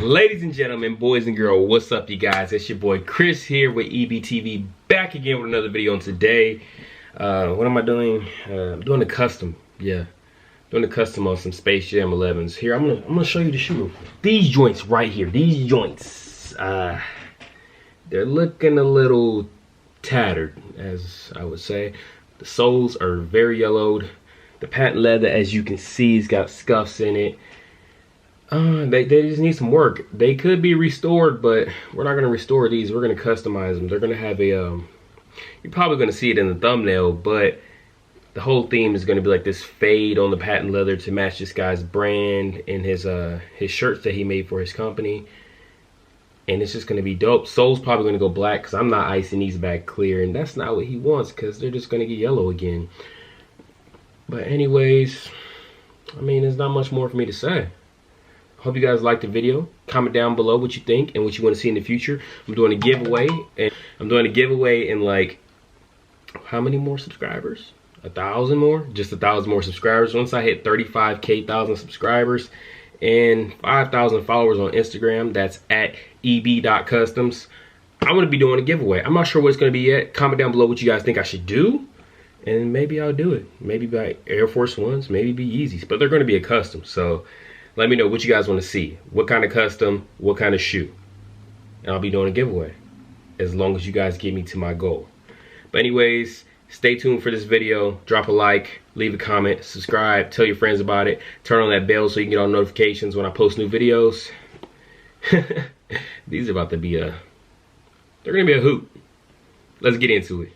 Ladies and gentlemen, boys and girls, what's up you guys? It's your boy Chris here with EB.TV, back again with another video. And today, what am I doing? I'm doing a custom, doing a custom on some Space Jam 11s. Here, I'm gonna show you the shoe. These joints right here, these joints, they're looking a little tattered, as I would say. The soles are very yellowed. The patent leather, as you can see, has got scuffs in it. They just need some work. They could be restored, but we're not gonna restore these. We're gonna customize them. They're gonna have a you're probably gonna see it in the thumbnail, but the whole theme is gonna be like this fade on the patent leather to match this guy's brand and his shirts that he made for his company. And it's just gonna be dope. Sole's probably gonna go black because I'm not icing these back clear, and that's not what he wants because they're just gonna get yellow again. But anyways, I mean, there's not much more for me to say. Hope you guys liked the video. Comment down below what you think and what you want to see in the future. I'm doing a giveaway, and I'm doing a giveaway in like, how many more subscribers? 1,000 more? Just 1,000 more subscribers. Once I hit 35,000 subscribers and 5,000 followers on Instagram, that's at EB.Customs, I'm going to be doing a giveaway. I'm not sure what it's going to be yet. Comment down below what you guys think I should do, and maybe I'll do it. Maybe by Air Force Ones, maybe be Yeezys, but they're going to be a custom, so let me know what you guys want to see. What kind of custom, what kind of shoe. And I'll be doing a giveaway as long as you guys get me to my goal. But anyways, stay tuned for this video. Drop a like, leave a comment, subscribe, tell your friends about it. Turn on that bell so you can get all notifications when I post new videos. These are about to be they're going to be a hoot. Let's get into it.